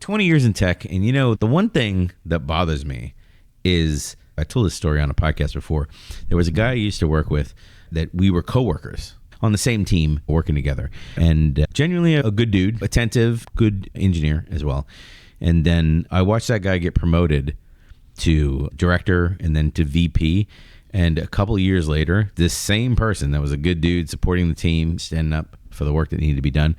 20 years in tech, and the one thing that bothers me is, I told this story on a podcast before. There was a guy I used to work with that we were coworkers on the same team working together, and genuinely a good dude, attentive, good engineer as well. And then I watched that guy get promoted to director and then to VP. And a couple of years later, this same person that was a good dude supporting the team, standing up for the work that needed to be done,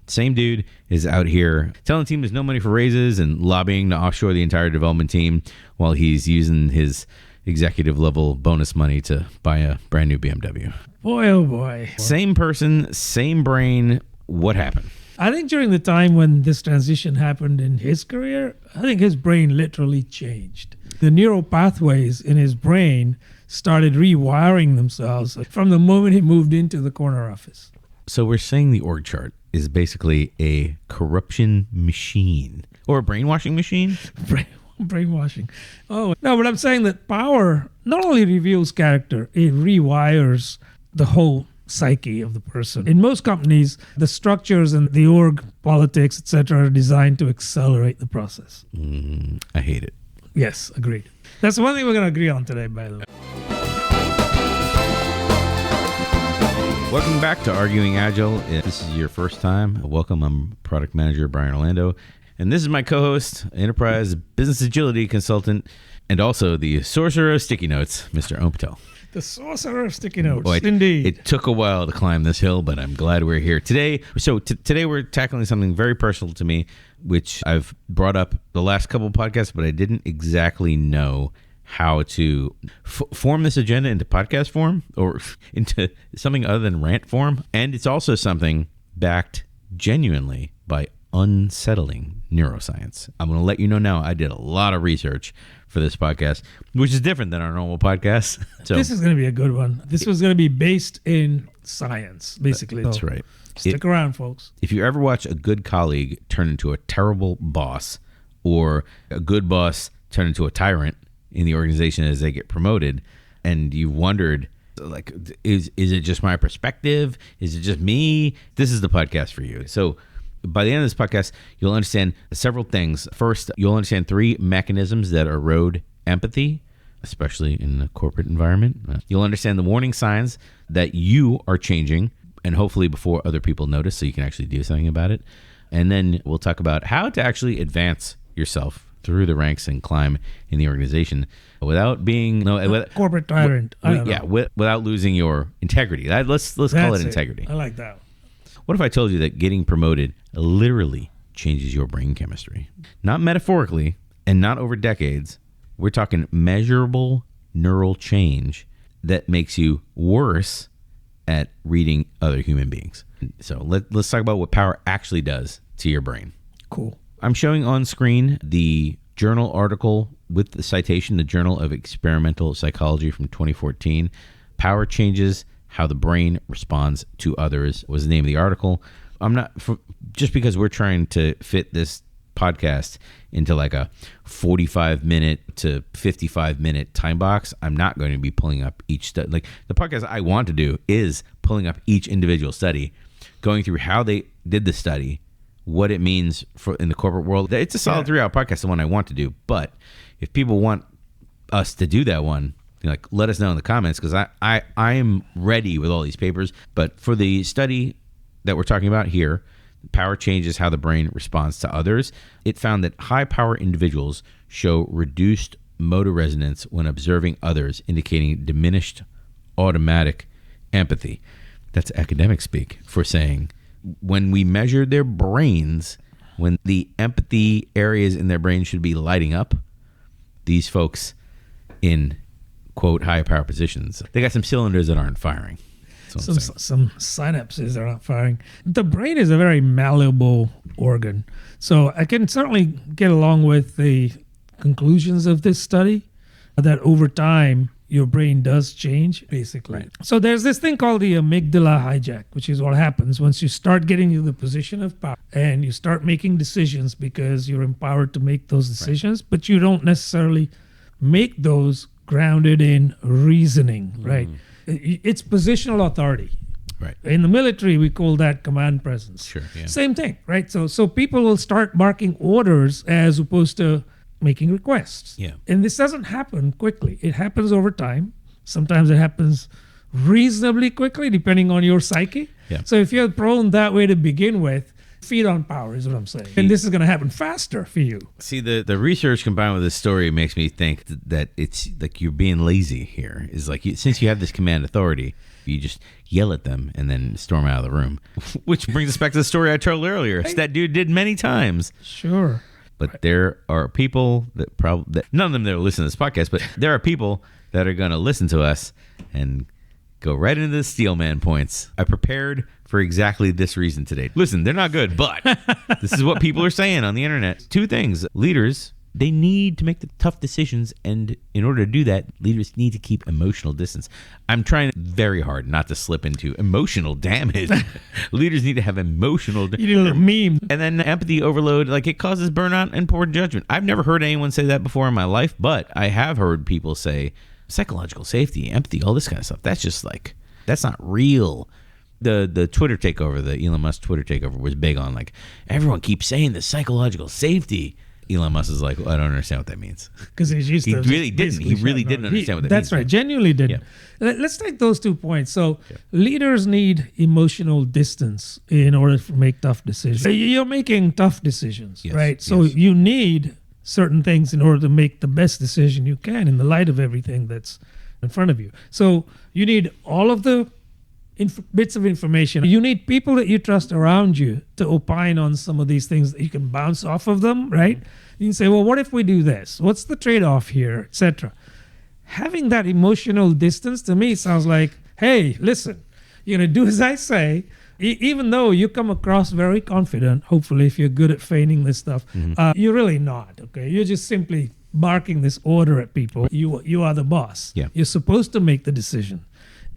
same dude is out here telling the team there's no money for raises and lobbying to offshore the entire development team while he's using his executive level bonus money to buy a brand new BMW. Boy, oh boy. Same person, same brain. What happened? I think during the time when this transition happened in his career, I think his brain literally changed. The neural pathways in his brain started rewiring themselves from the moment he moved into the corner office. So we're saying the org chart is basically a corruption machine or a brainwashing machine? Brainwashing. Oh, no, but I'm saying that power not only reveals character, it rewires the whole psyche of the person. In most companies, the structures and the org politics, etc., are designed to accelerate the process. I hate it. Yes, agreed. That's one thing we're going to agree on today, by the way. Welcome back to Arguing Agile. If this is your first time, welcome. I'm product manager Brian Orlando. And this is my co-host, enterprise business agility consultant, and also the sorcerer of sticky notes, Mr. Patel. The sorcerer of sticky notes, Boy, indeed. It took a while to climb this hill, but I'm glad we're here today. So today we're tackling something very personal to me, which I've brought up the last couple of podcasts, but I didn't exactly know how to form this agenda into podcast form or into something other than rant form. And it's also something backed genuinely by unsettling neuroscience. I'm going to let you know now, I did a lot of research for this podcast, which is different than our normal podcast. So this is going to be a good one. This was going to be based in science, basically. That's right. Stick around, folks. If you ever watch a good colleague turn into a terrible boss, or a good boss turn into a tyrant in the organization as they get promoted, and you wondered, like, is it just my perspective? Is it just me? This is the podcast for you. So by the end of this podcast, you'll understand several things. First, you'll understand 3 mechanisms that erode empathy, especially in the corporate environment. You'll understand the warning signs that you are changing, and hopefully before other people notice, so you can actually do something about it. And then we'll talk about how to actually advance yourself through the ranks and climb in the organization without being corporate tyrant. Without losing your integrity. Let's call it integrity. I like that. What if I told you that getting promoted literally changes your brain chemistry? Not metaphorically and not over decades. We're talking measurable neural change that makes you worse at reading other human beings. So let's talk about what power actually does to your brain. Cool. I'm showing on screen the journal article with the citation, the Journal of Experimental Psychology from 2014. Power changes how the brain responds to others was the name of the article. Just because we're trying to fit this podcast into like a 45-minute to 55-minute time box, I'm not going to be pulling up each study. Like, the podcast I want to do is pulling up each individual study, going through how they did the study, what it means for in the corporate world. It's a solid 3-hour podcast, the one I want to do. But if people want us to do that one, like, let us know in the comments, because I am ready with all these papers. But for the study that we're talking about here, power changes how the brain responds to others. It found that high-power individuals show reduced motor resonance when observing others, indicating diminished automatic empathy. That's academic speak for saying when we measure their brains, when the empathy areas in their brain should be lighting up, these folks in, quote, high power positions, they got some cylinders that aren't firing. Some synapses are not firing. The brain is a very malleable organ. So I can certainly get along with the conclusions of this study that over time, your brain does change, basically. Right. So there's this thing called the amygdala hijack, which is what happens once you start getting into the position of power and you start making decisions because you're empowered to make those decisions, right, but you don't necessarily make those grounded in reasoning, right? It's positional authority. Right. In the military, we call that command presence. Sure. Yeah. Same thing, right? So people will start barking orders as opposed to making requests. Yeah. And this doesn't happen quickly. It happens over time. Sometimes it happens reasonably quickly, depending on your psyche. Yeah. So if you're prone that way to begin with, feed on power is what I'm saying. And this is going to happen faster for you. See, the research combined with this story makes me think that it's like you're being lazy here. Is like since you have this command authority, you just yell at them and then storm out of the room. Which brings us back to the story I told earlier. It's that dude did many times. Sure. But there are people that none of them that are listening to this podcast, but there are people that are going to listen to us and go right into the Steelman points. I prepared for exactly this reason today. Listen, they're not good, but this is what people are saying on the internet. Two things. Leaders, they need to make the tough decisions, and in order to do that, leaders need to keep emotional distance. I'm trying very hard not to slip into emotional damage. Leaders need to have emotional You need a little meme. and then empathy overload, like it causes burnout and poor judgment. I've never heard anyone say that before in my life, but I have heard people say psychological safety, empathy, all this kind of stuff. That's just like, that's not real. The Twitter takeover, the Elon Musk Twitter takeover was big on like, everyone keeps saying the psychological safety. Elon Musk is like, well, I don't understand what that means. Because he really didn't. He really didn't understand what that means. That's right. Genuinely didn't. Yeah. Let's take those 2 points. So leaders need emotional distance in order to make tough decisions. You're making tough decisions, Yes, right? So yes. you need certain things in order to make the best decision you can in the light of everything that's in front of you. So you need all of the bits of information. You need people that you trust around you to opine on some of these things that you can bounce off of them, right? You can say, well, what if we do this? What's the trade-off here, etc. Having that emotional distance to me sounds like, hey, listen, you're going to do as I say, even though you come across very confident, hopefully if you're good at feigning this stuff, you're really not, okay? You're just simply barking this order at people. You are the boss. Yeah. You're supposed to make the decision.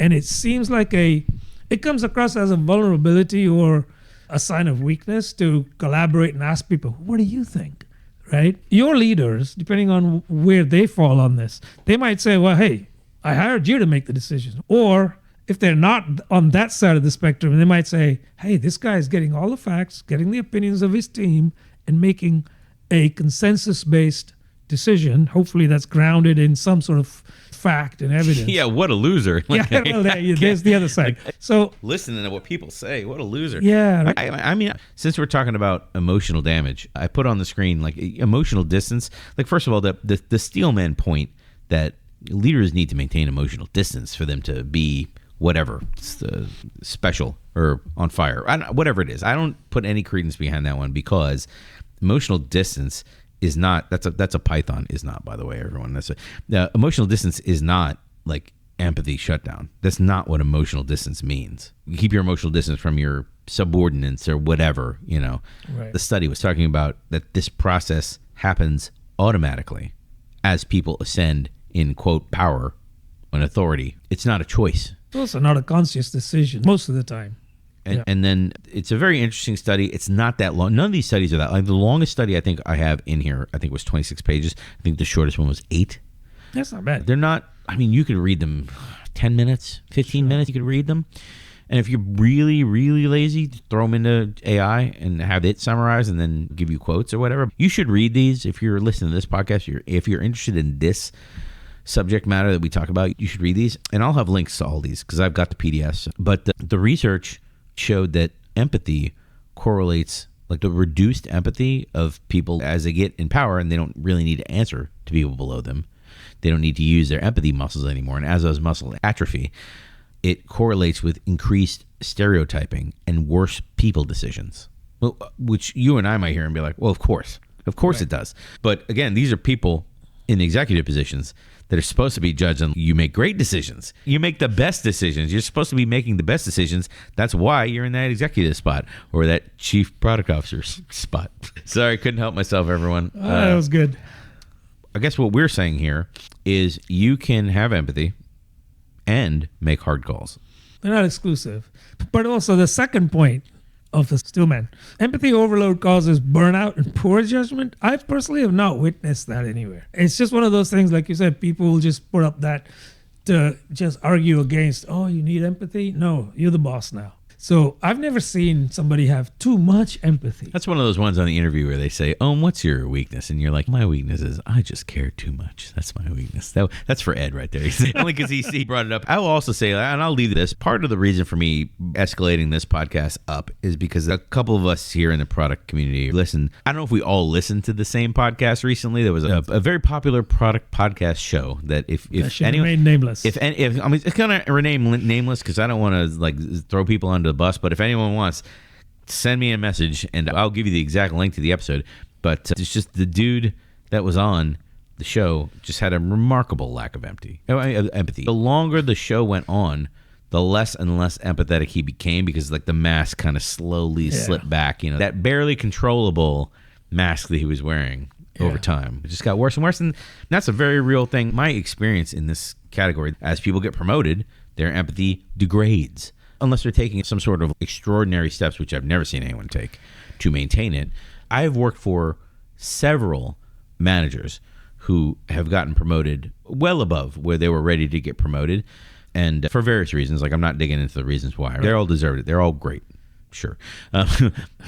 And it seems like it comes across as a vulnerability or a sign of weakness to collaborate and ask people, what do you think? Right? Your leaders, depending on where they fall on this, they might say, well, hey, I hired you to make the decision. Or if they're not on that side of the spectrum, they might say, hey, this guy is getting all the facts, getting the opinions of his team, and making a consensus-based decision. Hopefully that's grounded in some sort of fact and evidence. Yeah, what a loser. Like, Yeah, well, there's the other side. So listening to what people say, what a loser. Yeah. I mean, since we're talking about emotional damage, I put on the screen like emotional distance. Like, first of all, the Steelman point that leaders need to maintain emotional distance for them to be whatever, special or on fire, whatever it is. I don't put any credence behind that one because emotional distance is not, that's a Python, is not, by the way, everyone. Emotional distance is not like empathy shutdown. That's not what emotional distance means. You keep your emotional distance from your subordinates or whatever, you know. Right. The study was talking about that this process happens automatically as people ascend in, quote, power and authority. It's not a choice. it's also not a conscious decision most of the time. And then it's a very interesting study. It's not that long. None of these studies are that long. The longest study I think I have in here, I think was 26 pages. I think the shortest one was 8. That's not bad. They're not, I mean, you could read them 10 minutes, 15 minutes, you could read them. And if you're really, really lazy, throw them into AI and have it summarize and then give you quotes or whatever. You should read these. If you're listening to this podcast, if you're interested in this subject matter that we talk about, you should read these. And I'll have links to all these because I've got the PDFs. But the research showed that empathy correlates, like the reduced empathy of people as they get in power and they don't really need to answer to people below them. They don't need to use their empathy muscles anymore. And as those muscles atrophy, it correlates with increased stereotyping and worse people decisions. Well, which you and I might hear and be like, well, of course right. It does. But again, these are people in executive positions that are supposed to be judged on. You make great decisions. You make the best decisions. You're supposed to be making the best decisions. That's why you're in that executive spot or that chief product officer spot. Sorry, couldn't help myself, everyone. That was good. I guess what we're saying here is you can have empathy and make hard calls. They're not exclusive. But also the second point of the Steelman, empathy overload causes burnout and poor judgment. I personally have not witnessed that anywhere. It's just one of those things, like you said, people will just put up that just argue against, oh, you need empathy? No, you're the boss now. So I've never seen somebody have too much empathy. That's one of those ones on the interview where they say, "Oh, what's your weakness?" And you're like, "My weakness is I just care too much. That's my weakness." That's for Ed right there. Only because he brought it up. I will also say, and I'll leave this, part of the reason for me escalating this podcast up is because a couple of us here in the product community listen. I don't know if we all listened to the same podcast recently. There was a very popular product podcast show that if anyone remain nameless. If I mean, it's gonna remain nameless because I don't want to like throw people under the bus, but if anyone wants, send me a message and I'll give you the exact link to the episode. But it's just the dude that was on the show just had a remarkable lack of empathy. The longer the show went on, the less and less empathetic he became because like the mask kind of slowly slipped back. You know, that barely controllable mask that he was wearing over time. It just got worse and worse, and that's a very real thing. My experience in this category, as people get promoted, their empathy degrades. Unless they're taking some sort of extraordinary steps, which I've never seen anyone take, to maintain it. I've worked for several managers who have gotten promoted well above where they were ready to get promoted. And for various reasons, like I'm not digging into the reasons why. They're all deserved it. They're all great. Sure.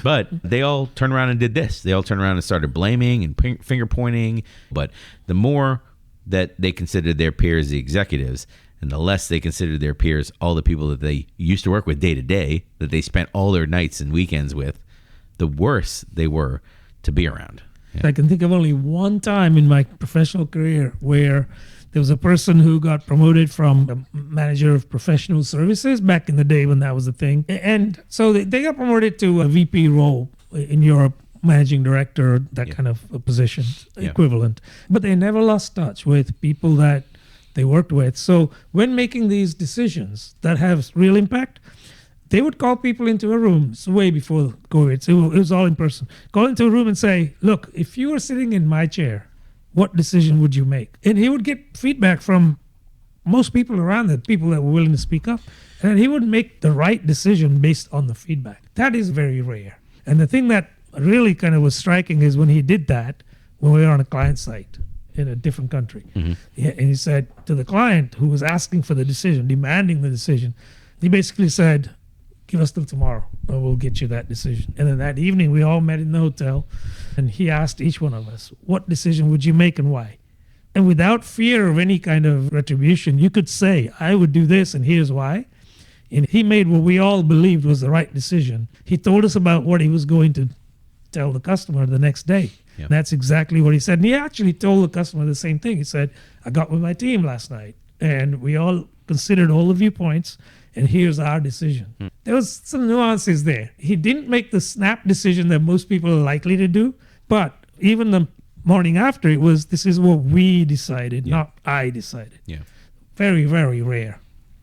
But they all turned around and did this. They all turned around and started blaming and finger pointing. But the more that they considered their peers the executives, and the less they considered their peers, all the people that they used to work with day to day, that they spent all their nights and weekends with, the worse they were to be around. Yeah. I can think of only one time in my professional career where there was a person who got promoted from a manager of professional services back in the day when that was a thing. And so they got promoted to a VP role in Europe, managing director, that kind of a position equivalent. But they never lost touch with people that they worked with. So when making these decisions that have real impact, they would call people into a room. It's way before COVID. So it was all in person. Call into a room and say, look, if you were sitting in my chair, what decision would you make? And he would get feedback from most people around that, people that were willing to speak up. And he would make the right decision based on the feedback. That is very rare. And the thing that really kind of was striking is when he did that, when we were on a client site in a different country. Mm-hmm. Yeah, and he said to the client who was asking for the decision, demanding the decision, he basically said, give us till tomorrow and we'll get you that decision. And then that evening we all met in the hotel and he asked each one of us, what decision would you make and why? And without fear of any kind of retribution, you could say, I would do this and here's why. And he made what we all believed was the right decision. He told us about what he was going to tell the customer the next day. Yep. That's exactly what he said. And he actually told the customer the same thing. He said, I got with my team last night and we all considered all the viewpoints and here's our decision. There was some nuances there. He didn't make the snap decision that most people are likely to do, but even the morning after it was, this is what we decided, not I decided. Yeah. Very, very rare.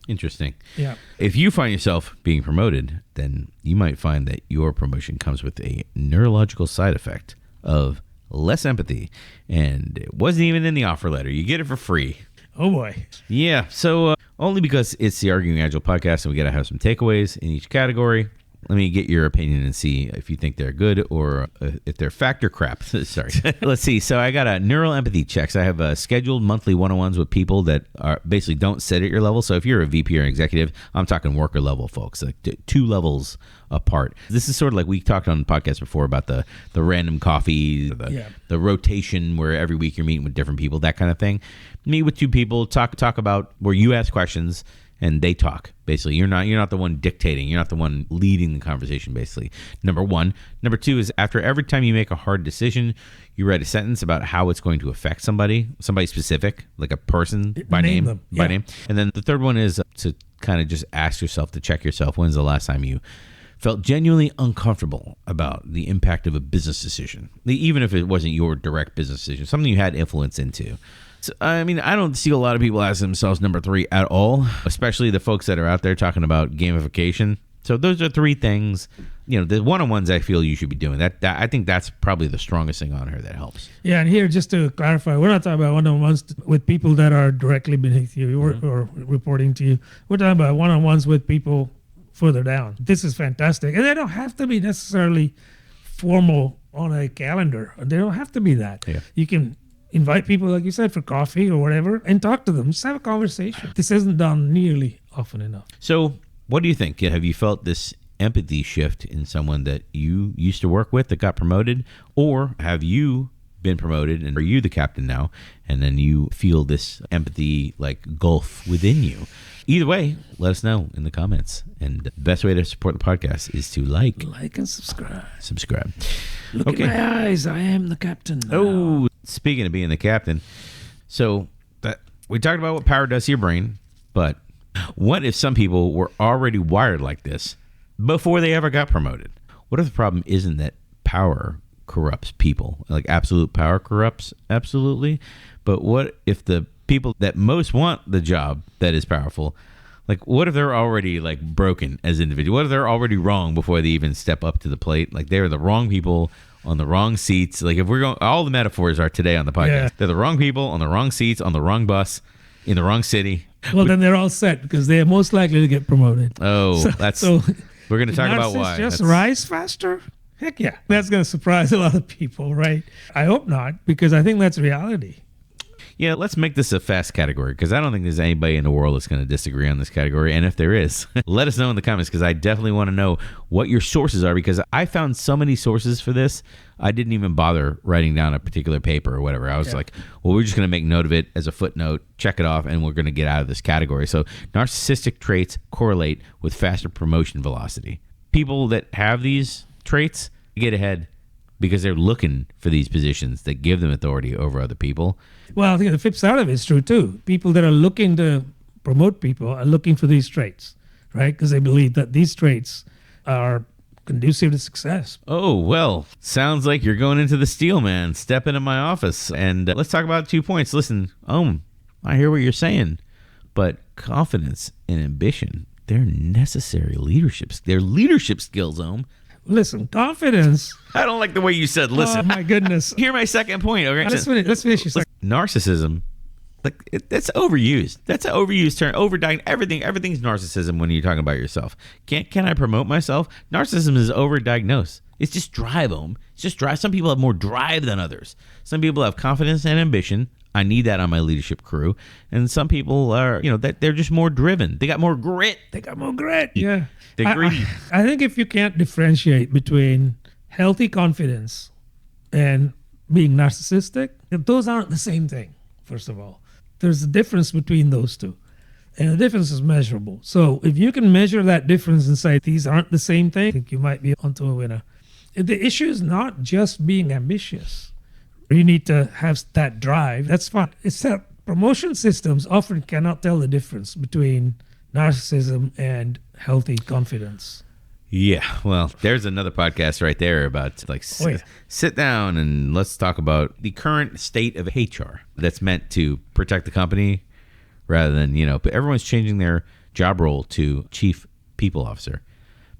Interesting. Yeah. If you find yourself being promoted, then you might find that your promotion comes with a neurological side effect of less empathy, and it wasn't even in the offer letter. You get it for free. Oh boy. Yeah. So only because it's the Arguing Agile podcast and we got to have some takeaways in each category. Let me get your opinion and see if you think they're good or if they're fact or crap. Sorry. Let's see. So I got a neural empathy checks. I have scheduled monthly one-on-ones with people that are basically don't sit at your level. So if you're a VP or an executive, I'm talking worker level folks, like 2 levels apart. This is sort of like we talked on the podcast before about the random coffee, the rotation where every week you're meeting with different people, that kind of thing. Meet with 2 people, talk about where you ask questions and they talk. Basically, you're not the one dictating. You're not the one leading the conversation, basically. Number 1. Number 2 is after every time you make a hard decision, you write a sentence about how it's going to affect somebody specific, like a person by name. And then the third one is to kind of just ask yourself, to check yourself, when's the last time you felt genuinely uncomfortable about the impact of a business decision, even if it wasn't your direct business decision, something you had influence into. So, I mean, I don't see a lot of people ask themselves number 3 at all, especially the folks that are out there talking about gamification. So those are 3 things, the one-on-ones I feel you should be doing. That I think that's probably the strongest thing on here that helps. Yeah, and here, just to clarify, we're not talking about one-on-ones with people that are directly beneath you or reporting to you. We're talking about one-on-ones with people further down. This is fantastic. And they don't have to be necessarily formal on a calendar. They don't have to be that. Yeah. You can invite people, like you said, for coffee or whatever, and talk to them. Just have a conversation. This isn't done nearly often enough. So what do you think? Have you felt this empathy shift in someone that you used to work with that got promoted? Or have you been promoted and are you the captain now? And then you feel this empathy like gulf within you? Either way, let us know in the comments. And the best way to support the podcast is to like and subscribe. Look Okay. at my eyes. I am the captain now. Oh, speaking of being the captain, so that we talked about what power does to your brain, but what if some people were already wired like this before they ever got promoted? What if the problem isn't that power corrupts people? Like absolute power corrupts absolutely, but what if the people that most want the job that is powerful, like what if they're already like broken as individuals? What if they're already wrong before they even step up to the plate? Like they're the wrong people on the wrong seats. Like if we're going, all the metaphors are today on the podcast. Yeah. They're the wrong people on the wrong seats, on the wrong bus, in the wrong city. Well, then they're all set because they are most likely to get promoted. Oh, we're going to talk about why. Just rise faster? Heck yeah. That's going to surprise a lot of people, right? I hope not, because I think that's reality. Yeah, let's make this a fast category because I don't think there's anybody in the world that's going to disagree on this category. And if there is, let us know in the comments because I definitely want to know what your sources are because I found so many sources for this. I didn't even bother writing down a particular paper or whatever. I was like, well, we're just going to make note of it as a footnote, check it off, and we're going to get out of this category. So narcissistic traits correlate with faster promotion velocity. People that have these traits get ahead because they're looking for these positions that give them authority over other people. Well, I think the flip side of it is true too. People that are looking to promote people are looking for these traits, right? Because they believe that these traits are conducive to success. Oh, well, sounds like you're going into the steel, man. Step into my office. And let's talk about 2 points. Listen, I hear what you're saying, but confidence and ambition, they're necessary leadership. They're leadership skills, Listen, confidence. I don't like the way you said listen. Oh, my goodness. Hear my second point. Okay. Let's finish your second. Narcissism, that's overused. That's an overused term. Overdiagnosed. Everything's narcissism when you're talking about yourself. Can I promote myself? Narcissism is overdiagnosed. It's just drive, It's just drive. Some people have more drive than others. Some people have confidence and ambition. I need that on my leadership crew. And some people are, they're just more driven. They got more grit. Yeah. They're greedy. I think if you can't differentiate between healthy confidence and being narcissistic, those aren't the same thing, first of all. There's a difference between those two. And the difference is measurable. So if you can measure that difference and say these aren't the same thing, I think you might be onto a winner. The issue is not just being ambitious. You need to have that drive. That's fine. It's that promotion systems often cannot tell the difference between narcissism and healthy confidence. Yeah, well, there's another podcast right there about sit down and let's talk about the current state of HR that's meant to protect the company rather than, but everyone's changing their job role to chief people officer,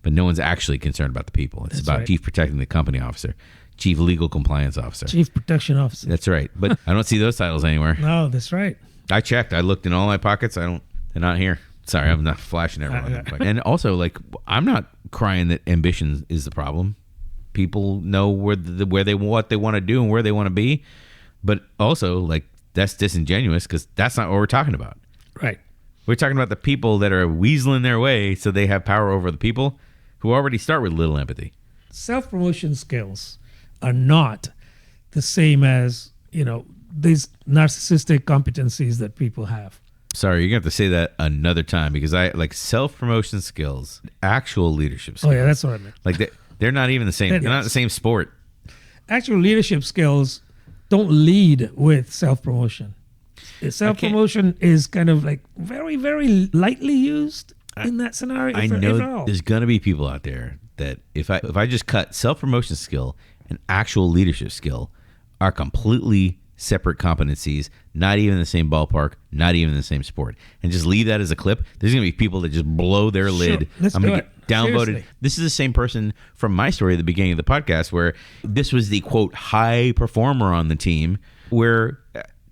but no one's actually concerned about the people. It's about chief protecting the company officer, chief legal compliance officer, chief protection officer. That's right. But I don't see those titles anywhere. No, that's right. I checked. I looked in all my pockets. They're not here. Sorry, I'm not flashing everyone. And also, I'm not crying that ambition is the problem. People know what they want to do and where they want to be, but also that's disingenuous because that's not what we're talking about. Right. We're talking about the people that are weaseling their way so they have power over the people who already start with little empathy. Self-promotion skills are not the same as these narcissistic competencies that people have. Sorry, you're going to have to say that another time because I like self-promotion skills, actual leadership skills. Oh, yeah, that's what I meant. They're not even the same. They're not the same sport. Actual leadership skills don't lead with self-promotion. Self-promotion is kind of very, very lightly used in that scenario. I know there's going to be people out there that if I just cut self-promotion skill and actual leadership skill are completely separate competencies, not even in the same ballpark, not even in the same sport, and just leave that as a clip. There's going to be people that just blow their lid. I'm going to get downvoted. Seriously. This is the same person from my story at the beginning of the podcast where this was the, quote, high performer on the team where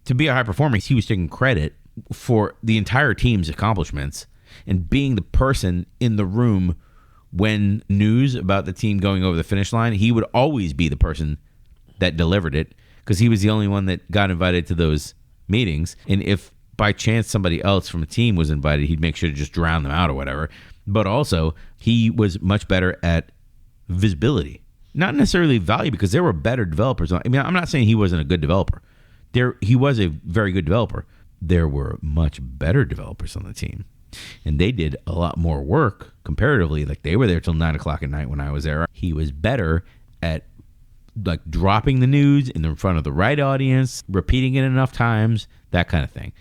to be a high performer, he was taking credit for the entire team's accomplishments and being the person in the room when news about the team going over the finish line, he would always be the person that delivered it. because he was the only one that got invited to those meetings. And if by chance somebody else from a team was invited, he'd make sure to just drown them out or whatever. But also, he was much better at visibility, not necessarily value, because there were better developers. I mean, I'm not saying he wasn't a good developer. He was a very good developer. There were much better developers on the team, and they did a lot more work comparatively. Like, they were there till 9:00 at night when I was there. He was better at like dropping the news in front of the right audience, repeating it enough times, that kind of thing.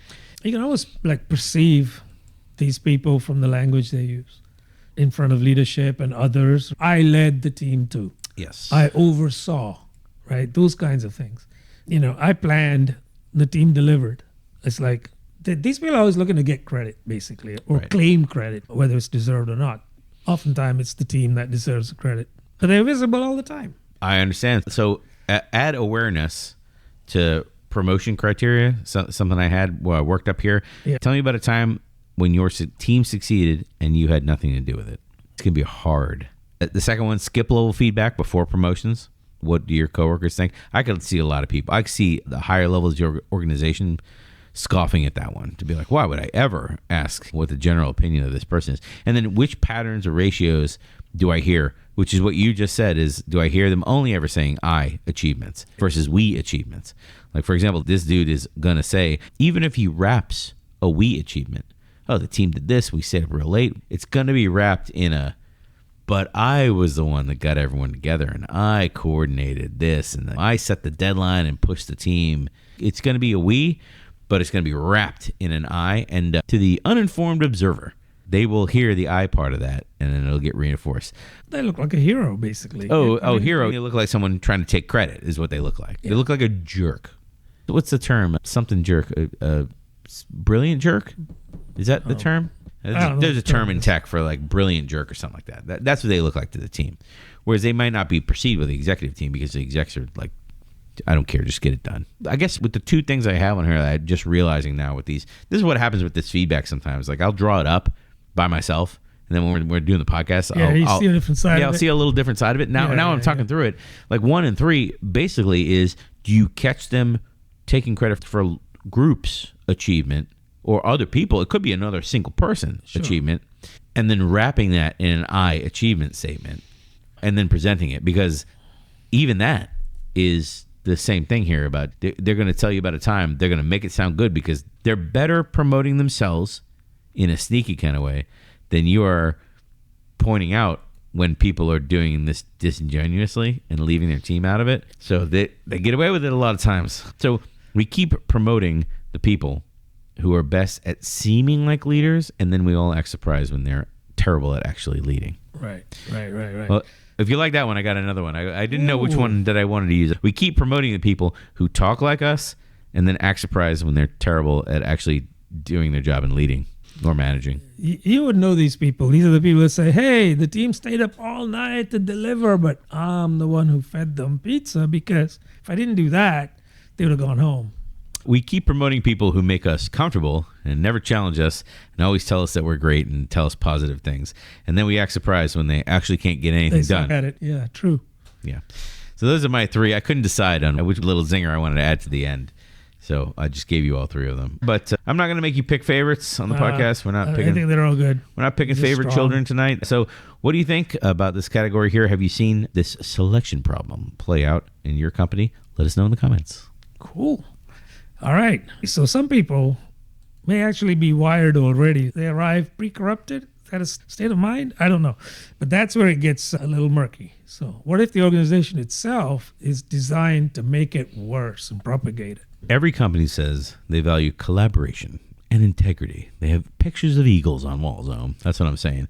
You can always like perceive these people from the language they use in front of leadership and others. I led the team too. Yes. I oversaw, right? Those kinds of things. I planned, the team delivered. It's like these people are always looking to get credit, basically, or claim credit, whether it's deserved or not. Oftentimes, it's the team that deserves the credit, but they're visible all the time. I understand. So add awareness to promotion criteria, something I had while I worked up here. Yeah. Tell me about a time when your team succeeded and you had nothing to do with it. It's going to be hard. The second one, skip level feedback before promotions. What do your coworkers think? I could see a lot of people. I could see the higher levels of your organization scoffing at that one, to be like, why would I ever ask what the general opinion of this person is? And then which patterns or ratios do I hear, which is what you just said, is do I hear them only ever saying I achievements versus we achievements? Like, for example, this dude is going to say, even if he wraps a we achievement, oh, the team did this, we stayed up real late, it's going to be wrapped in a, but I was the one that got everyone together and I coordinated this and I set the deadline and pushed the team. It's going to be a we, but it's going to be wrapped in an I. And to the uninformed observer, they will hear the I part of that, and then it'll get reinforced. They look like a hero, basically. Hero. They look like someone trying to take credit is what they look like. Yeah. They look like a jerk. What's the term? Something jerk. Brilliant jerk? Is that the term? There's a term in tech for like brilliant jerk or something like that. That's what they look like to the team. Whereas they might not be perceived with the executive team because the execs are like, I don't care, just get it done. I guess with the two things I have on here, I'm just realizing now with these, this is what happens with this feedback sometimes. Like, I'll draw it up by myself, and then when we're doing the podcast, I'll see a different side of it. I'll see a little different side of it. Now I'm talking through it. Like 1 and 3 basically is, do you catch them taking credit for groups achievement or other people? It could be another single person achievement, and then wrapping that in an I achievement statement and then presenting it, because even that is the same thing here about they're going to tell you about a time, they're going to make it sound good because they're better promoting themselves in a sneaky kind of way than you are pointing out when people are doing this disingenuously and leaving their team out of it. So they get away with it a lot of times. So we keep promoting the people who are best at seeming like leaders, and then we all act surprised when they're terrible at actually leading. Right. Well, if you like that one, I got another one. I didn't know which one that I wanted to use. We keep promoting the people who talk like us and then act surprised when they're terrible at actually doing their job and leading or managing. You would know these people. These are the people that say, hey, the team stayed up all night to deliver, but I'm the one who fed them pizza because if I didn't do that, they would have gone home. We keep promoting people who make us comfortable and never challenge us and always tell us that we're great and tell us positive things. And then we act surprised when they actually can't get anything done. They suck at it. Yeah, true. Yeah. So those are my 3. I couldn't decide on which little zinger I wanted to add to the end. So I just gave you all 3 of them. But I'm not going to make you pick favorites on the podcast. We're not picking. I think they're all good. We're not picking favorite children tonight. So what do you think about this category here? Have you seen this selection problem play out in your company? Let us know in the comments. Cool. All right. So some people may actually be wired already. They arrive pre-corrupted. Is that a state of mind? I don't know. But that's where it gets a little murky. So what if the organization itself is designed to make it worse and propagate it? Every company says they value collaboration and integrity. They have pictures of eagles on walls. That's what I'm saying.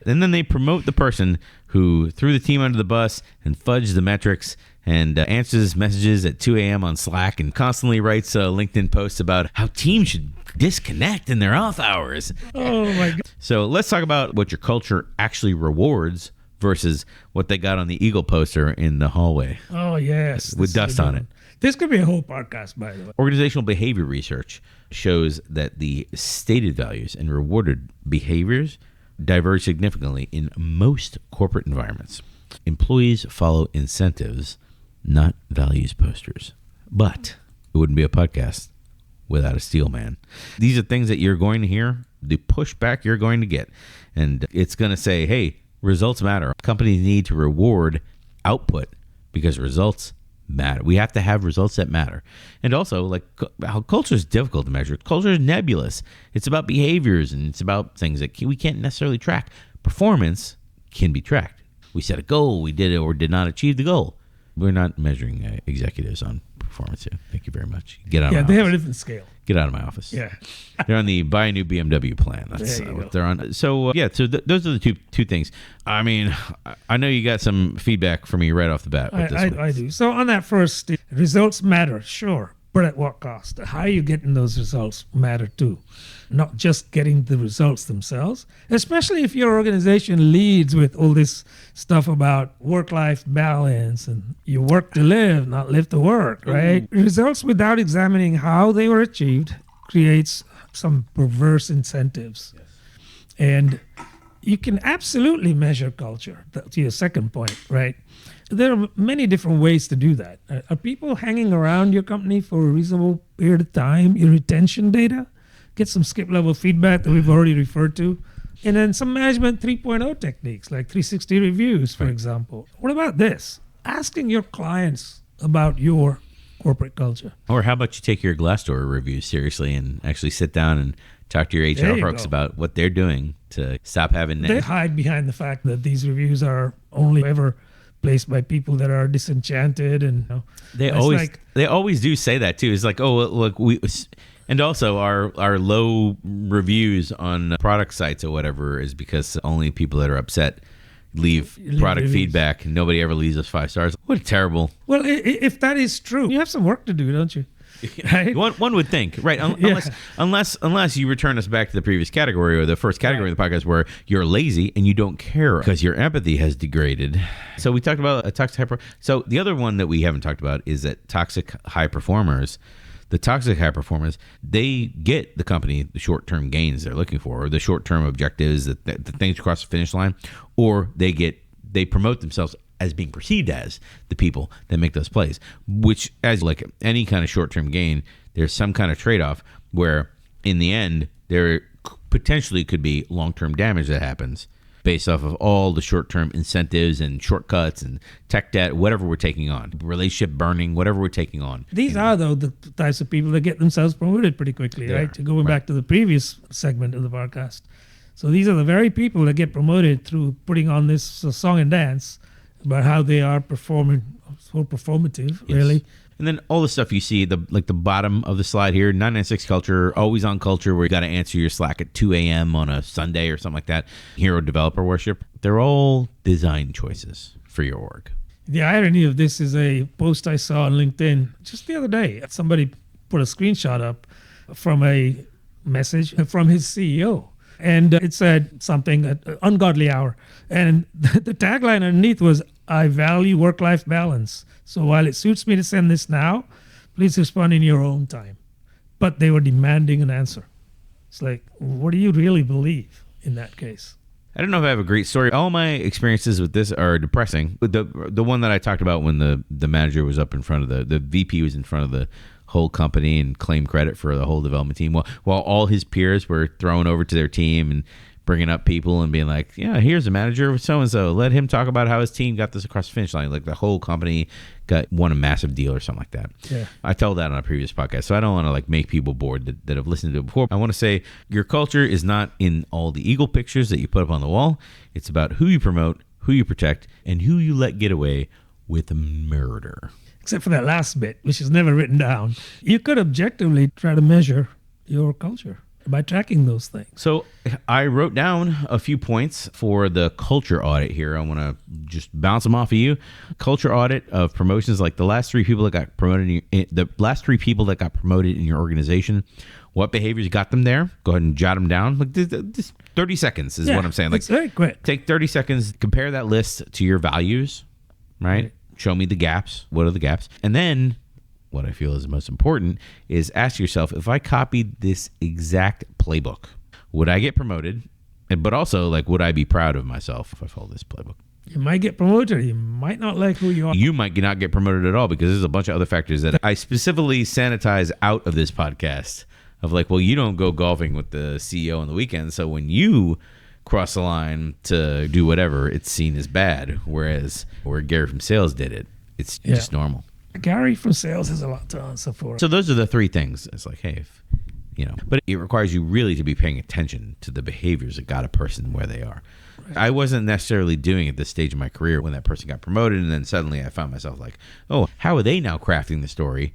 And then they promote the person who threw the team under the bus and fudged the metrics and answers messages at 2 a.m. on Slack and constantly writes LinkedIn posts about how teams should disconnect in their off hours. Oh, my God. So let's talk about what your culture actually rewards versus what they got on the Eagle poster in the hallway. Oh, yes. With dust on it. This could be a whole podcast, by the way. Organizational behavior research shows that the stated values and rewarded behaviors diverge significantly in most corporate environments. Employees follow incentives, not values posters. But it wouldn't be a podcast without a steel man. These are things that you're going to hear, the pushback you're going to get. And it's going to say, hey, results matter. Companies need to reward output because results matter. We have to have results that matter. And also, like, how culture is difficult to measure. Culture is nebulous. It's about behaviors and it's about things that we can't necessarily track. Performance can be tracked. We set a goal, we did it or did not achieve the goal. We're not measuring executives on performance here. Thank you very much. Get out of my office. Yeah, they have a different scale. Get out of my office. Yeah. They're on the buy a new BMW plan. That's what they're on. So, those are the two things. I mean, I know you got some feedback from me right off the bat with this one. I do. So on that first, results matter, sure. But at what cost? How you getting those results matter too. Not just getting the results themselves, especially if your organization leads with all this stuff about work-life balance and you work to live, not live to work, right? Results without examining how they were achieved creates some perverse incentives. Yes. And you can absolutely measure culture, to your second point, right? There are many different ways to do that. Are people hanging around your company for a reasonable period of time? Your retention data? Get some skip level feedback that we've already referred to. And then some management 3.0 techniques like 360 reviews, for example. What about this? Asking your clients about your corporate culture. Or how about you take your Glassdoor reviews seriously and actually sit down and talk to your HR folks about what they're doing to stop having They hide behind the fact that these reviews are only ever placed by people that are disenchanted, and they always do say that too. It's like, oh, look, and also our low reviews on product sites or whatever is because only people that are upset leave product reviews. Feedback, and nobody ever leaves us 5 stars. What a terrible. Well, if that is true, you have some work to do, don't you? Right? One would think, right? Unless you return us back to the previous category or the first category of the podcast where you're lazy and you don't care because your empathy has degraded. So we talked about a toxic So the other one that we haven't talked about is that toxic high performers. The toxic high performers, they get the company the short-term gains they're looking for, or the short-term objectives, the things across the finish line, or they promote themselves as being perceived as the people that make those plays, which, as like any kind of short-term gain, there's some kind of trade-off where in the end there potentially could be long-term damage that happens based off of all the short-term incentives and shortcuts and tech debt, whatever we're taking on, relationship burning, whatever we're taking on. These are, though, the types of people that get themselves promoted pretty quickly, right? Going back to the previous segment of the podcast. So these are the very people that get promoted through putting on this song and dance about how they are performing, so performative, really. And then all the stuff you see, the bottom of the slide here, 996 culture, always on culture, where you got to answer your Slack at 2 a.m. on a Sunday or something like that. Hero developer worship. They're all design choices for your org. The irony of this is a post I saw on LinkedIn just the other day. Somebody put a screenshot up from a message from his CEO. And it said something, ungodly hour. And the tagline underneath was, I value work-life balance. So while it suits me to send this now, please respond in your own time. But they were demanding an answer. It's like, what do you really believe in that case? I don't know if I have a great story. All my experiences with this are depressing. The one that I talked about when the manager was up in front of the VP was in front of the whole company and claimed credit for the whole development team while all his peers were thrown over to their team and bringing up people and being like, yeah, here's a manager of so-and-so. Let him talk about how his team got this across the finish line. Like the whole company won a massive deal or something like that. Yeah. I told that on a previous podcast, so I don't want to make people bored that have listened to it before. I want to say your culture is not in all the eagle pictures that you put up on the wall. It's about who you promote, who you protect, and who you let get away with murder. Except for that last bit, which is never written down. You could objectively try to measure your culture by tracking those things. So I wrote down a few points for the culture audit here. I want to just bounce them off of you. Culture audit of promotions, like the last 3 people that got promoted in your organization. What behaviors got them there? Go ahead and jot them down. Like this 30 seconds is what I'm saying. Like, it's very quick. Take 30 seconds, compare that list to your values, right? Show me the gaps. What are the gaps? And then what I feel is the most important is ask yourself, if I copied this exact playbook, would I get promoted? But also, would I be proud of myself if I followed this playbook? You might get promoted. You might not like who you are. You might not get promoted at all because there's a bunch of other factors that I specifically sanitize out of this podcast of like, well, you don't go golfing with the CEO on the weekend. So when you cross the line to do whatever, it's seen as bad. Whereas where Gary from sales did it, it's just normal. Gary from sales has a lot to answer for. So those are the three things. It's like, hey, if, but it requires you really to be paying attention to the behaviors that got a person where they are. Right. I wasn't necessarily doing at this stage of my career when that person got promoted, and then suddenly I found myself like, oh, how are they now crafting the story,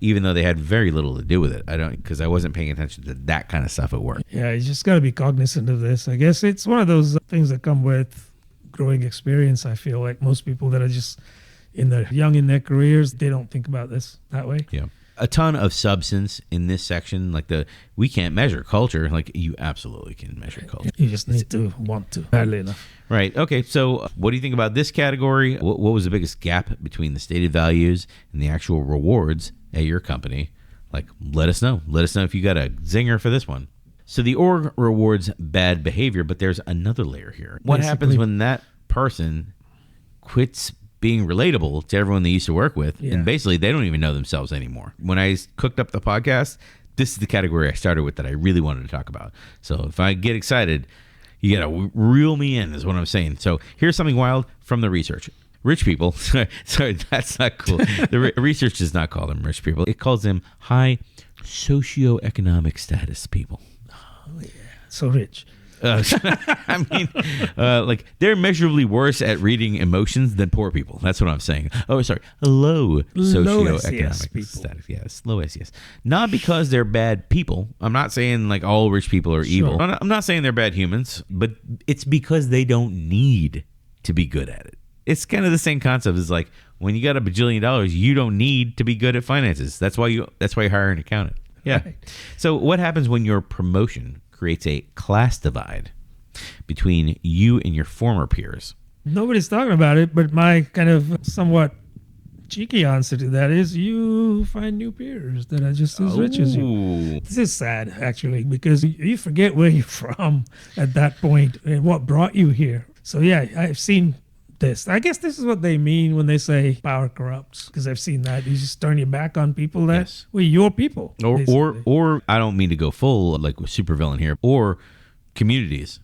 even though they had very little to do with it? Because I wasn't paying attention to that kind of stuff at work. Yeah, you just got to be cognizant of this. I guess it's one of those things that come with growing experience. I feel like most people that are just young in their careers, they don't think about this that way. Yeah. A ton of substance in this section, like we can't measure culture. Like you absolutely can measure culture. You just need to want to badly enough. Right. Okay. So what do you think about this category? What was the biggest gap between the stated values and the actual rewards at your company? Like, let us know. Let us know if you got a zinger for this one. So the org rewards bad behavior, but there's another layer here. What happens when that person quits being relatable to everyone they used to work with, and basically they don't even know themselves anymore? When I cooked up the podcast, this is the category I started with that I really wanted to talk about. So if I get excited, you gotta reel me in, is what I'm saying. So here's something wild from the research. Rich people, sorry, that's not cool. The research does not call them rich people. It calls them high socioeconomic status people. Oh yeah, so rich. I mean, like they're measurably worse at reading emotions than poor people. That's what I'm saying. Oh, sorry, low socioeconomic status. Yes, low SES. Not because they're bad people. I'm not saying like all rich people are evil. I'm not saying they're bad humans, but it's because they don't need to be good at it. It's kind of the same concept as like when you got $1 bajillion, you don't need to be good at finances. That's why you hire an accountant. Yeah. Right. So what happens when your promotion creates a class divide between you and your former peers? Nobody's talking about it, but my kind of somewhat cheeky answer to that is you find new peers that are just as rich as you. This is sad, actually, because you forget where you're from at that point and what brought you here. So yeah, I've seen this. I guess this is what they mean when they say power corrupts, because I've seen that. You just turn your back on people that were your people. Or I don't mean to go full like supervillain here, or communities.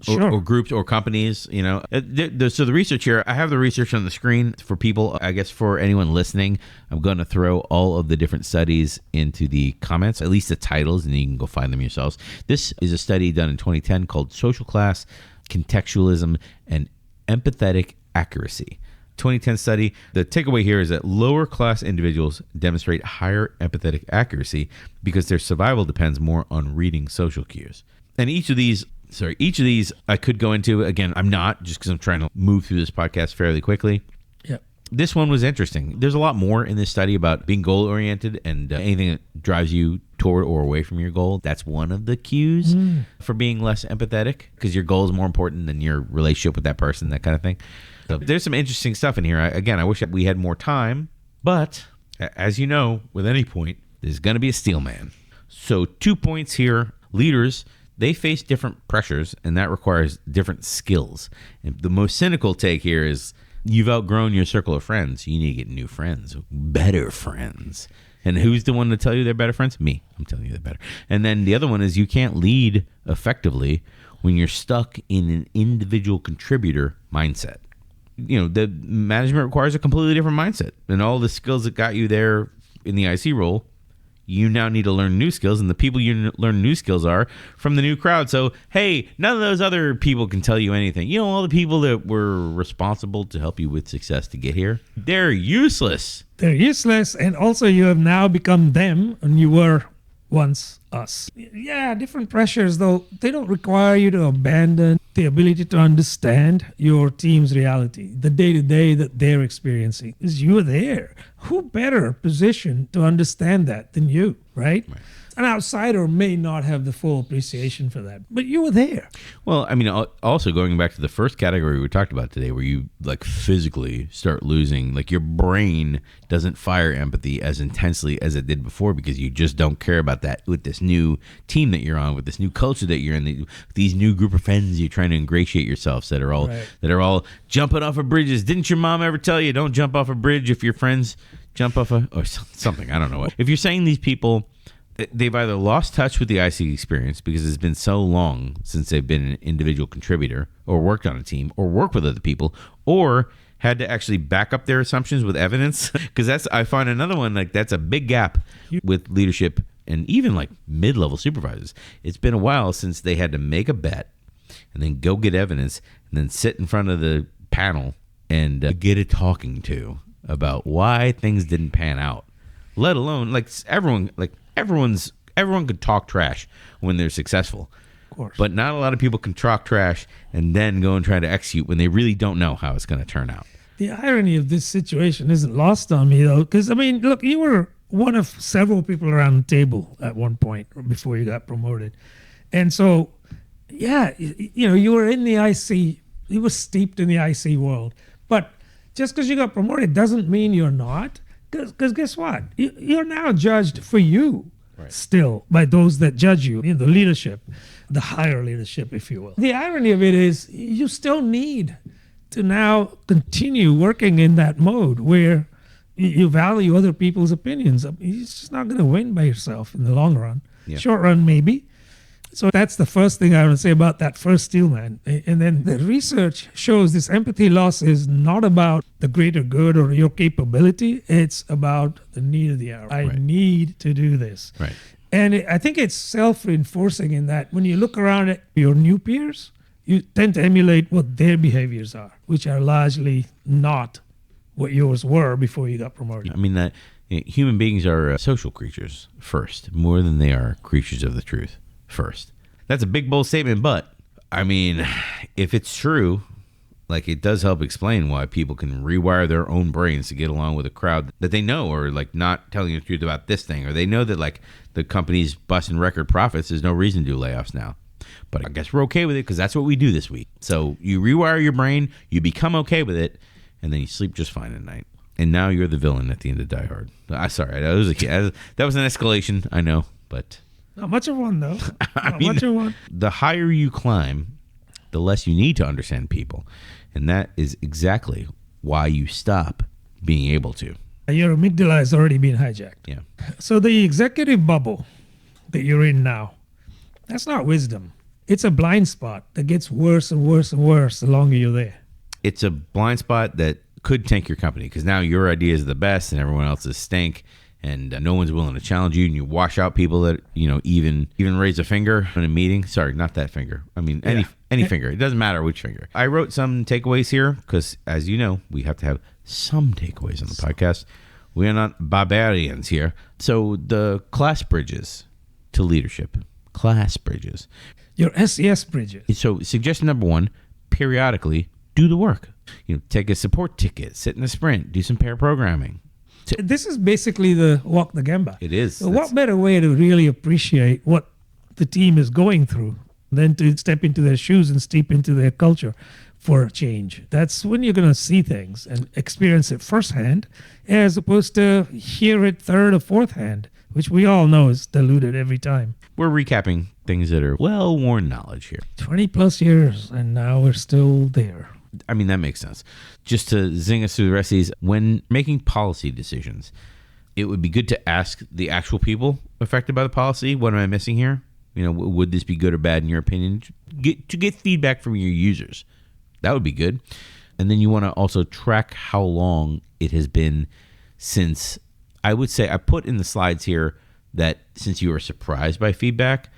Or groups or companies, So the research here, I have the research on the screen for people. I guess for anyone listening, I'm going to throw all of the different studies into the comments, at least the titles, and you can go find them yourselves. This is a study done in 2010 called Social Class, Contextualism, and Empathetic Accuracy. 2010 study. The takeaway here is that lower class individuals demonstrate higher empathetic accuracy because their survival depends more on reading social cues. And each of these I could go into. Again, I'm not, just because I'm trying to move through this podcast fairly quickly. Yep. This one was interesting. There's a lot more in this study about being goal-oriented and anything that drives you toward or away from your goal. That's one of the cues for being less empathetic, because your goal is more important than your relationship with that person, that kind of thing. So there's some interesting stuff in here. Again, I wish that we had more time, but as you know, with any point, there's going to be a steel man. So 2 points here. Leaders, they face different pressures, and that requires different skills. And the most cynical take here is you've outgrown your circle of friends. You need to get new friends, better friends. And who's the one to tell you they're better friends? Me. I'm telling you they're better. And then the other one is you can't lead effectively when you're stuck in an individual contributor mindset. The management requires a completely different mindset. And all the skills that got you there in the IC role, you now need to learn new skills, and the people you learn new skills are from the new crowd. So, hey, none of those other people can tell you anything. All the people that were responsible to help you with success to get here, they're useless. They're useless, and also you have now become them, and you were once us. Yeah, different pressures, though. They don't require you to abandon the ability to understand your team's reality, the day-to-day that they're experiencing. Because you're there. who better positioned to understand that than you, right? An outsider may not have the full appreciation for that, but you were there. Well, I mean, also going back to the first category we talked about today, where you like physically start losing, like your brain doesn't fire empathy as intensely as it did before because you just don't care about that with this new team that you're on, with this new culture that you're in, these new group of friends you're trying to ingratiate yourselves that are all jumping off of bridges. Didn't your mom ever tell you don't jump off a bridge if your friends jump off or something? I don't know what. If you're saying these people, they've either lost touch with the IC experience because it's been so long since they've been an individual contributor or worked on a team or worked with other people, or had to actually back up their assumptions with evidence. Because I find another one, like that's a big gap with leadership and even like mid-level supervisors. It's been a while since they had to make a bet and then go get evidence and then sit in front of the panel and get a talking to about why things didn't pan out, let alone like everyone could talk trash when they're successful, of course, but not a lot of people can talk trash and then go and try to execute when they really don't know how it's going to turn out. The irony of this situation isn't lost on me though, because I mean, look, you were one of several people around the table at one point before you got promoted, and so yeah, you were in the IC, you were steeped in the IC world, but just because you got promoted doesn't mean you're not. Because guess what? You're now judged for you still by those that judge you, the leadership, the higher leadership, if you will. The irony of it is you still need to now continue working in that mode where you value other people's opinions. You're just not going to win by yourself in the long run. Yeah. Short run, maybe. So that's the first thing I would say about that first steelman. And then the research shows this empathy loss is not about the greater good or your capability. It's about the need of the hour. I need to do this. Right. And I think it's self-reinforcing in that when you look around at your new peers, you tend to emulate what their behaviors are, which are largely not what yours were before you got promoted. I mean, that human beings are social creatures first, more than they are creatures of the truth first. That's a big, bold statement, but I mean, if it's true, like it does help explain why people can rewire their own brains to get along with a crowd that they know are like not telling the truth about this thing, or they know that like the company's busting record profits, there's no reason to do layoffs now. But I guess we're okay with it because that's what we do this week. So you rewire your brain, you become okay with it, and then you sleep just fine at night. And now you're the villain at the end of Die Hard. Sorry, that was an escalation, I know, but... Not much of one, though. Much of one. The higher you climb, the less you need to understand people. And that is exactly why you stop being able to. Your amygdala has already been hijacked. Yeah. So the executive bubble that you're in now, that's not wisdom. It's a blind spot that gets worse and worse and worse the longer you're there. It's a blind spot that could tank your company because now your idea is the best and everyone else's stink. And no one's willing to challenge you, and you wash out people that even raise a finger in a meeting. Sorry, not that finger. I mean any finger. It doesn't matter which finger. I wrote some takeaways here because, as you know, we have to have some takeaways on the podcast. We are not barbarians here. So the class bridges to leadership. Class bridges. Your SES bridges. So suggestion number 1: periodically do the work. Take a support ticket, sit in a sprint, do some pair programming. This is basically the walk the Gemba. It is. So what better way to really appreciate what the team is going through than to step into their shoes and steep into their culture for a change? That's when you're going to see things and experience it firsthand, as opposed to hear it third or fourth hand, which we all know is diluted every time. We're recapping things that are well-worn knowledge here. 20 plus years, and now we're still there. I mean, that makes sense. Just to zing us through the rest of these, when making policy decisions, it would be good to ask the actual people affected by the policy, what am I missing here? Would this be good or bad in your opinion? To get feedback from your users. That would be good. And then you want to also track how long it has been since, I would say, I put in the slides here that since you were surprised by feedback,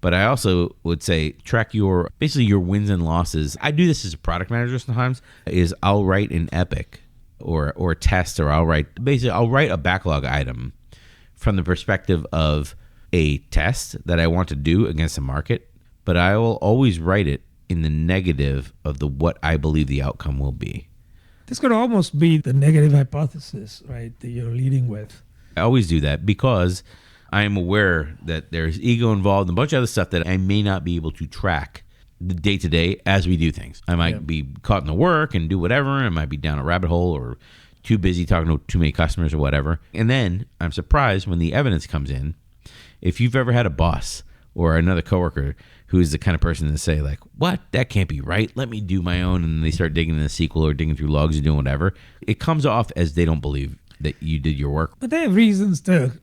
but I also would say track your wins and losses. I do this as a product manager sometimes, is I'll write an epic or a test, or I'll write a backlog item from the perspective of a test that I want to do against the market, but I will always write it in the negative of what I believe the outcome will be. This could almost be the negative hypothesis, right, that you're leading with. I always do that because I am aware that there's ego involved and a bunch of other stuff that I may not be able to track the day to day as we do things. I might be caught in the work and do whatever. I might be down a rabbit hole or too busy talking to too many customers or whatever. And then I'm surprised when the evidence comes in. If you've ever had a boss or another coworker who is the kind of person to say like, what? That can't be right. Let me do my own. And they start digging in the SQL or digging through logs and doing whatever. It comes off as they don't believe that you did your work. But they have reasons to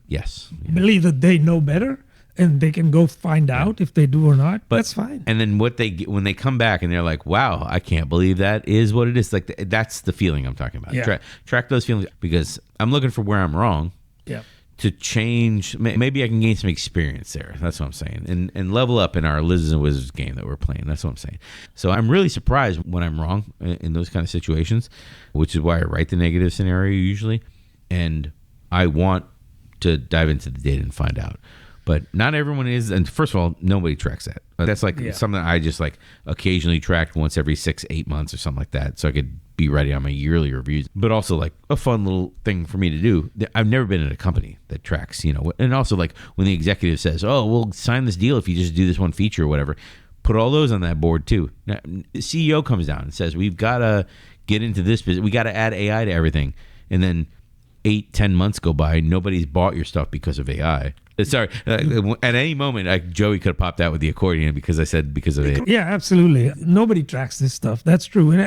believe that they know better and they can go find out if they do or not. But that's fine. And then when they come back and they're like, wow, I can't believe that is what it is. Like that's the feeling I'm talking about. Yeah. Track those feelings because I'm looking for where I'm wrong. Yeah. To change, maybe I can gain some experience there. That's what I'm saying. And level up in our Lizards and Wizards game that we're playing. That's what I'm saying. So I'm really surprised when I'm wrong in those kind of situations, which is why I write the negative scenario usually. And I want to dive into the data and find out. But not everyone is. And first of all, nobody tracks that. That's like something I just like occasionally track once every 6-8 months or something like that. So I could be ready on my yearly reviews, but also like a fun little thing for me to do. I've never been in a company that tracks, and also like when the executive says, oh, we'll sign this deal if you just do this one feature or whatever, put all those on that board too. Now, the CEO comes down and says, we've got to get into this business. We got to add AI to everything. And then 8-10 months go by. Nobody's bought your stuff because of AI. Sorry, at any moment, Joey could have popped out with the accordion because I said because of it. Yeah, absolutely. Nobody tracks this stuff. That's true. And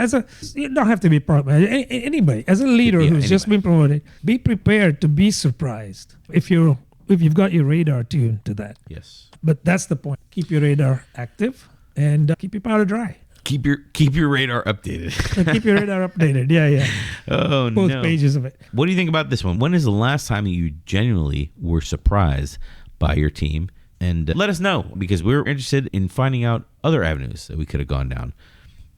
you don't have to be anybody. As a leader who's just been promoted, be prepared to be surprised if you've got your radar tuned to that. Yes. But that's the point. Keep your radar active and keep your powder dry. Keep your radar updated. Keep your radar updated. Yeah. Oh, Both pages of it. What do you think about this one? When is the last time you genuinely were surprised by your team? And let us know because we're interested in finding out other avenues that we could have gone down.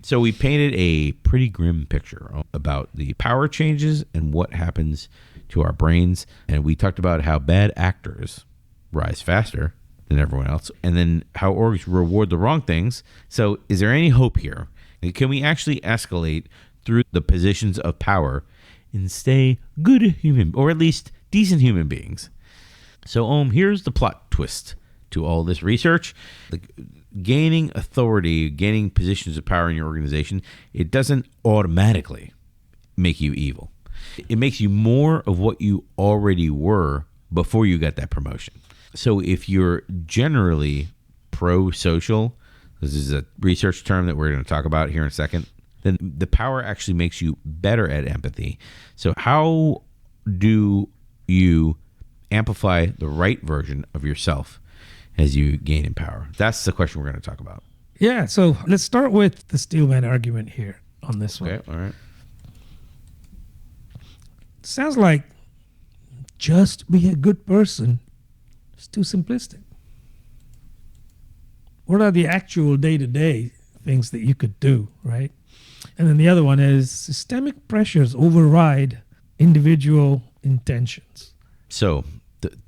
So we painted a pretty grim picture about the power changes and what happens to our brains. And we talked about how bad actors rise faster than everyone else, and then how orgs reward the wrong things. So is there any hope here? Can we actually escalate through the positions of power and stay good human, or at least decent human beings? So here's the plot twist to all this research. Like, gaining authority, gaining positions of power in your organization, it doesn't automatically make you evil. It makes you more of what you already were before you got that promotion. So if you're generally pro-social, this is a research term that we're going to talk about here in a second, then the power actually makes you better at empathy. So how do you amplify the right version of yourself as you gain in power? That's the question we're going to talk about. Yeah, so let's start with the Steelman argument here on this one. Okay, all right. Sounds like just be a good person. It's too simplistic. What are the actual day-to-day things that you could do, right? And then the other one is systemic pressures override individual intentions. So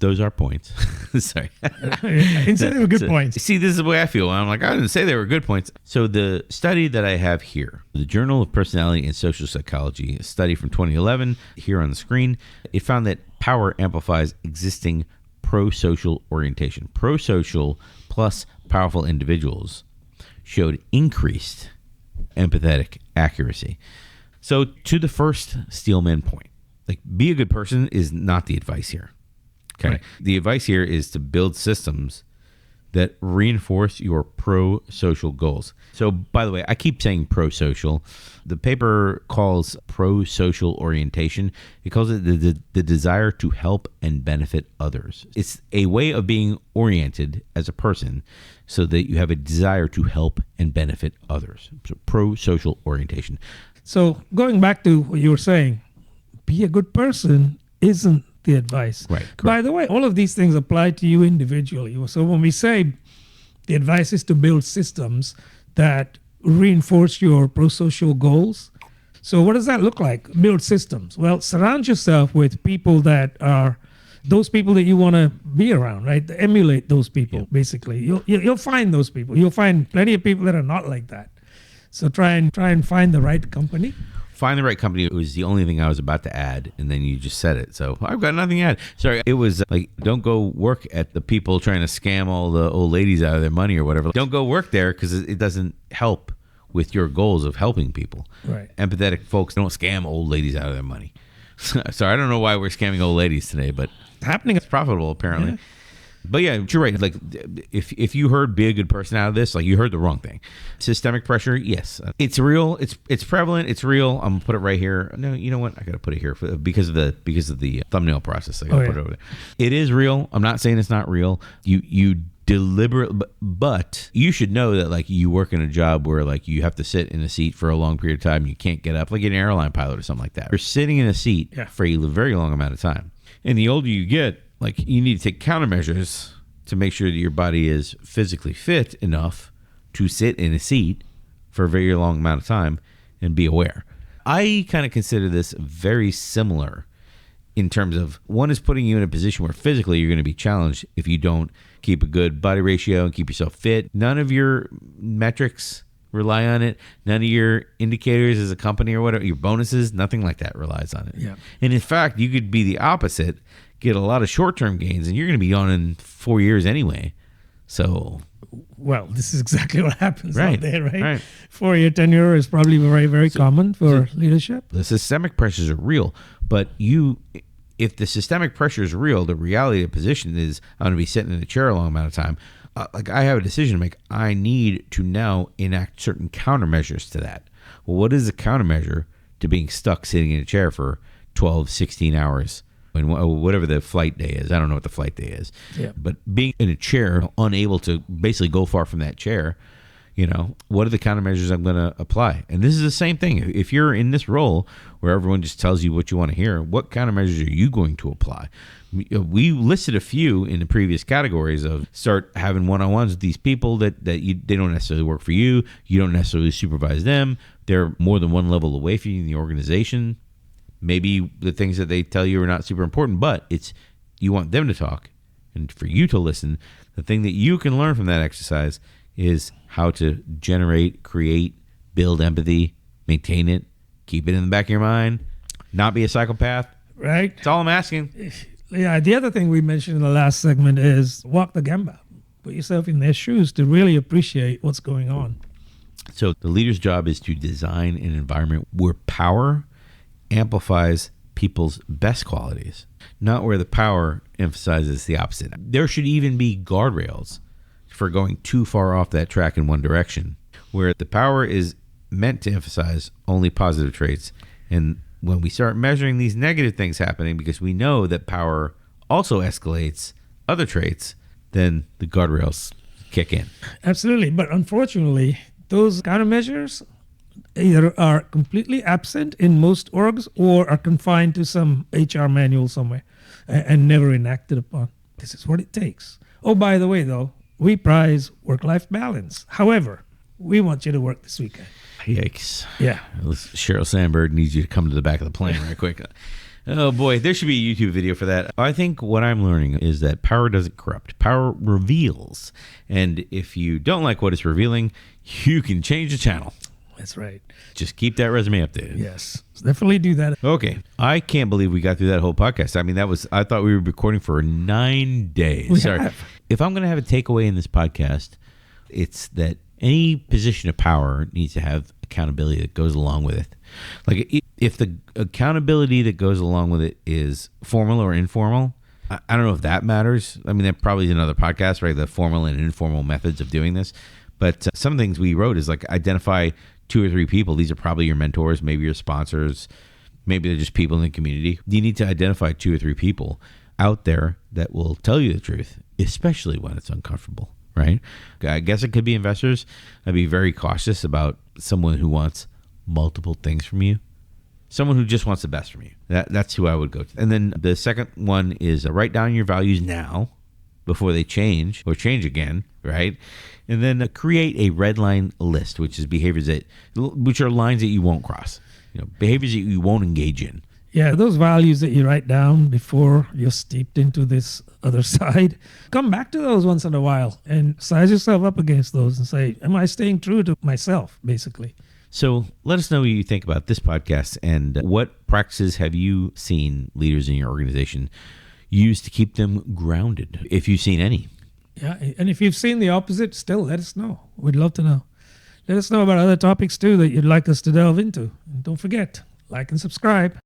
those are points. Sorry. I didn't say they were good points. See, this is the way I feel. I'm like, I didn't say they were good points. So the study that I have here, the Journal of Personality and Social Psychology, a study from 2011 here on the screen, it found that power amplifies existing pro-social orientation. Pro-social plus powerful individuals showed increased empathetic accuracy. So to the first Steelman point, like be a good person is not the advice here. Okay. Right. The advice here is to build systems that reinforce your pro-social goals. So, by the way, I keep saying pro-social. The paper calls pro-social orientation. It calls it the desire to help and benefit others. It's a way of being oriented as a person so that you have a desire to help and benefit others. So, pro-social orientation. So, going back to what you were saying, be a good person isn't the advice. Right. Correct. By the way, all of these things apply to you individually. So when we say the advice is to build systems that reinforce your pro-social goals, so what does that look like? Build systems. Well, surround yourself with people that are those people that you want to be around, right? Emulate those people, basically. You'll find those people. You'll find plenty of people that are not like that. So try and find the right company. Find the right company. It was the only thing I was about to add, and then you just said it. So I've got nothing to add. Sorry. It was like, don't go work at the people trying to scam all the old ladies out of their money or whatever. Don't go work there because it doesn't help with your goals of helping people. Right. Empathetic folks don't scam old ladies out of their money. So I don't know why we're scamming old ladies today, but It's happening. it's profitable apparently. Yeah. But yeah, you're right. Like if you heard be a good person out of this, like you heard the wrong thing. Systemic pressure, yes, it's real. It's prevalent. It's real. I'm gonna put it right here. No, you know what? I gotta put it here because of the thumbnail process. I gotta put it over there. It is real. I'm not saying it's not real. You deliberate, but you should know that like you work in a job where like you have to sit in a seat for a long period of time. You can't get up, like an airline pilot or something like that. You're sitting in a seat for a very long amount of time. And the older you get, like you need to take countermeasures to make sure that your body is physically fit enough to sit in a seat for a very long amount of time and be aware. I kind of consider this very similar in terms of one is putting you in a position where physically you're going to be challenged if you don't keep a good body ratio and keep yourself fit. None of your metrics rely on it. None of your indicators as a company or whatever, your bonuses, nothing like that relies on it. Yeah. And in fact, you could be the opposite, get a lot of short-term gains, and you're going to be on in 4 years anyway. So, well, this is exactly what happens out there, right? Right. 4-year tenure is probably very, very common for leadership. The systemic pressures are real, but if the systemic pressure is real, the reality of the position is I'm going to be sitting in a chair a long amount of time. Like I have a decision to make. I need to now enact certain countermeasures to that. Well, what is the countermeasure to being stuck sitting in a chair for 12, 16 hours? And whatever the flight day is. I don't know what the flight day is. Yeah. But being in a chair, unable to basically go far from that chair, what are the countermeasures I'm going to apply? And this is the same thing. If you're in this role where everyone just tells you what you want to hear, what countermeasures are you going to apply? We listed a few in the previous categories of start having one-on-ones with these people that they don't necessarily work for you. You don't necessarily supervise them. They're more than one level away from you in the organization. Maybe the things that they tell you are not super important, but you want them to talk and for you to listen. The thing that you can learn from that exercise is how to generate, create, build empathy, maintain it, keep it in the back of your mind, not be a psychopath. Right. That's all I'm asking. Yeah, the other thing we mentioned in the last segment is walk the Gemba. Put yourself in their shoes to really appreciate what's going on. So the leader's job is to design an environment where power amplifies people's best qualities, not where the power emphasizes the opposite. There should even be guardrails for going too far off that track in one direction, where the power is meant to emphasize only positive traits. And when we start measuring these negative things happening, because we know that power also escalates other traits, then the guardrails kick in. Absolutely. But unfortunately, those countermeasures either are completely absent in most orgs or are confined to some HR manual somewhere and never enacted upon. This is what it takes. Oh, by the way, though, we prize work-life balance. However, we want you to work this weekend. Yikes. Yeah. Sheryl Sandberg needs you to come to the back of the plane right quick. Oh, boy. There should be a YouTube video for that. I think what I'm learning is that power doesn't corrupt. Power reveals. And if you don't like what it's revealing, you can change the channel. That's right. Just keep that resume updated. Yes. Definitely do that. Okay. I can't believe we got through that whole podcast. I mean, I thought we were recording for 9 days. Sorry. If I'm going to have a takeaway in this podcast, it's that any position of power needs to have accountability that goes along with it. Like if the accountability that goes along with it is formal or informal, I don't know if that matters. I mean, that probably is another podcast, right? The formal and informal methods of doing this. But some things we wrote is like identify 2 or 3 people. These are probably your mentors, maybe your sponsors, maybe they're just people in the community. You need to identify 2 or 3 people out there that will tell you the truth, especially when it's uncomfortable, right? I guess it could be investors. I'd be very cautious about someone who wants multiple things from you. Someone who just wants the best from you. That's who I would go to. And then the second one is write down your values now before they change or change again, right? And then create a red line list, which is behaviors which are lines that you won't cross, behaviors that you won't engage in. Yeah, those values that you write down before you're steeped into this other side, come back to those once in a while and size yourself up against those and say, am I staying true to myself, basically? So let us know what you think about this podcast and what practices have you seen leaders in your organization use to keep them grounded, if you've seen any. Yeah, and if you've seen the opposite, still let us know. We'd love to know. Let us know about other topics too that you'd like us to delve into. And don't forget, like and subscribe.